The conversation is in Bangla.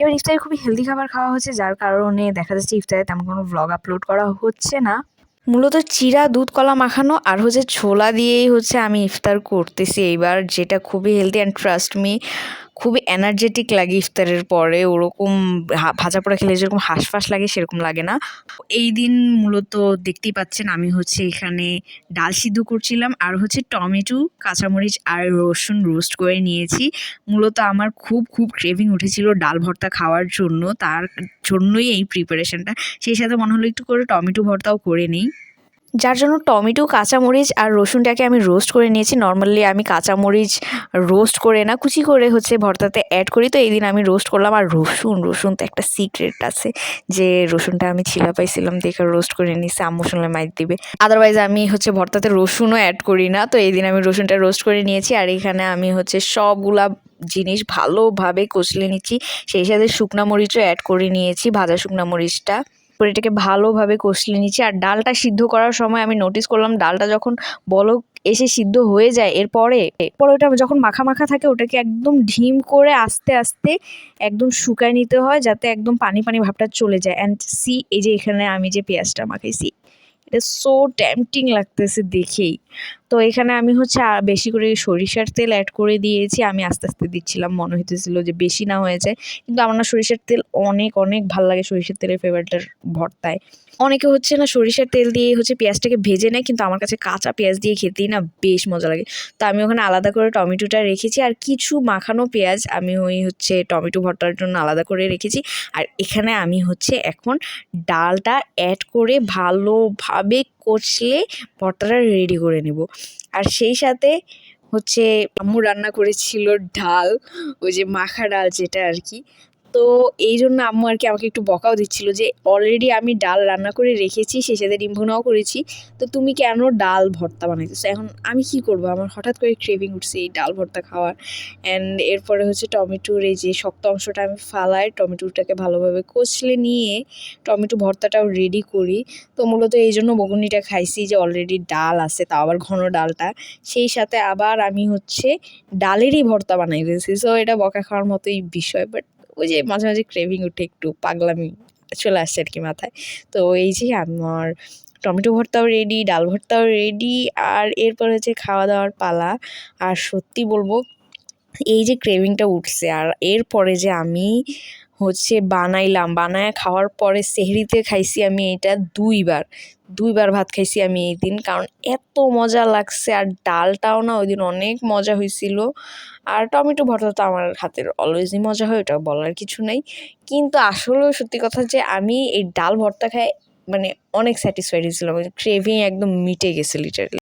এবার ইফতারে খুবই হেলদি খাবার খাওয়া হচ্ছে, যার কারণে দেখা যাচ্ছে ইফতারে তেমন কোনো ভ্লগ আপলোড করা হচ্ছে না। মূলত চিড়া, দুধ, কলা মাখানো আর হচ্ছে ছোলা দিয়েই হচ্ছে আমি ইফতার করতেছি এইবার, যেটা খুবই হেলদি অ্যান্ড ট্রাস্ট মি খুবই এনার্জেটিক লাগে ইফতারের পরে। ওরকম ভাজা পোড়া খেলে যেরকম হাঁসফাঁস লাগে সেরকম লাগে না। এই দিন মূলত দেখতেই পাচ্ছেন আমি হচ্ছে এখানে ডাল সিদ্ধ করছিলাম আর হচ্ছে টমেটো, কাঁচামরিচ আর রসুন রোস্ট করে নিয়েছি। মূলত আমার খুব খুব ক্রেভিং উঠেছিল ডাল ভর্তা খাওয়ার জন্য, তার জন্যই এই প্রিপারেশনটা। সেই সাথে মনে হলো একটু করে টমেটো ভর্তাও করে নিই, যার জন্য টমেটো, কাঁচামরিচ আর রসুনটাকে আমি রোস্ট করে নিয়েছি। নর্মালি আমি কাঁচামরিচ রোস্ট করে না, কুচি করে হচ্ছে ভর্তাতে অ্যাড করি, তো এই দিন আমি রোস্ট করলাম। আর রসুন তো একটা সিক্রেট আছে যে রসুনটা আমি ছিলা পাইছিলাম দেখে রোস্ট করে নিয়েছি, আম্মু শুনলে মাইর দিবে। আদারওয়াইজ আমি হচ্ছে ভর্তাতে রসুনও অ্যাড করি না, তো এই দিন আমি রসুনটা রোস্ট করে নিয়েছি। আর এখানে আমি হচ্ছে সবগুলা জিনিস ভালোভাবে কষলে নিচ্ছি, সেই সাথে শুকনা মরিচও অ্যাড করে নিয়েছি, ভাজা শুকনা মরিচটা করে এটাকে ভালোভাবে কষলে নিচ্ছি। আর ডালটা সিদ্ধ করার সময় আমি নোটিস করলাম ডালটা যখন বলক এসে সিদ্ধ হয়ে যায় এরপরে ওটা যখন মাখা মাখা থাকে ওটাকে একদম ঢিম করে আস্তে আস্তে একদম শুকায় নিতে হয়, যাতে একদম পানি পানি ভাবটা চলে যায়। অ্যান্ড সি, এই যে এখানে আমি যে পেঁয়াজটা মাখাইছি, এটা সো টেম্পটিং লাগতেছে দেখেই। তো এখানে আমি হচ্ছে বেশি করে সরিষার তেল অ্যাড করে দিয়েছি। আমি আস্তে আস্তে দিচ্ছিলাম, মনে হইতেছিল যে বেশি না হয়ে যায়, কিন্তু আমার না সরিষার তেল অনেক অনেক ভালো লাগে, সরিষার তেলের ফ্লেভারটার ভর্তায়। অনেকে হচ্ছে না সরিষার তেল দিয়ে হচ্ছে পেঁয়াজটাকে ভেজে নেয়, কিন্তু আমার কাছে কাঁচা পেঁয়াজ দিয়ে খেতেই না বেশ মজা লাগে। তো আমি ওখানে আলাদা করে টমেটোটা রেখেছি, আর কিছু মাখানো পেঁয়াজ আমি ওই হচ্ছে টমেটো ভর্তার জন্য আলাদা করে রেখেছি। আর এখানে আমি হচ্ছে এখন ডালটা অ্যাড করে ভালোভাবে কষলে ভর্তাটা রেডি করে নেব। আর সেই সাথে হচ্ছে আম্মু রান্না করেছিল ডাল, ওই যে মাখা ডাল যেটা আর কি। তো এই জন্য আম্মু আর কি আমাকে একটু বকাও দিচ্ছিল যে অলরেডি আমি ডাল রান্না করে রেখেছি, সেই সাথে ডিম ভুনাও করেছি, তো তুমি কেন ডাল ভর্তা বানাইতেছো। এখন আমি কি করব, আমার হঠাৎ করে ক্রেভিং উঠছে এই ডাল ভর্তা খাওয়ার। অ্যান্ড এরপরে হচ্ছে টমেটোর এই যে শক্ত অংশটা আমি ফালাই, টমেটোটাকে ভালোভাবে কষলে নিয়ে টমেটো ভর্তাটাও রেডি করি। তো মূলত এই জন্য বকুনিটা খাইছি যে অলরেডি ডাল আছে, তাও আবার ঘন ডালটা, সেই সাথে আবার আমি হচ্ছে ডালেরই ভর্তা বানাই দিয়েছি। সো এটা বকা খাওয়ার মতোই বিষয়, বাট ওই যে মাঝে মাঝে ক্রেভিং উঠে, একটু পাগলামি চলে আসছে আর কি মাথায়। তো এই যে আমার টমেটো ভর্তাও রেডি, ডাল ভর্তাও রেডি, আর এরপর হচ্ছে খাওয়া দাওয়ার পালা। আর সত্যি বলবো এই যে ক্রেভিংটা উঠছে, আর এরপরে যে আমি হচ্ছে বানায় খাওয়ার পরে সেহরিতে খাইছি আমি এটা দুইবার ভাত খাইছি আমি এই দিন, কারণ এত মজা লাগছে। আর ডালটাও না ওই দিন অনেক মজা হয়েছিল। আর টমেটো ভর্তা তো আমার হাতের অলওয়েজই মজা হয়, ওটা বলার কিছু নেই। কিন্তু আসলেও সত্যি কথা যে আমি এই ডাল ভর্তা খাই মানে অনেক স্যাটিসফাইড হয়েছিলাম, ক্রেভিং একদম মিটে গেছে লিটারালি।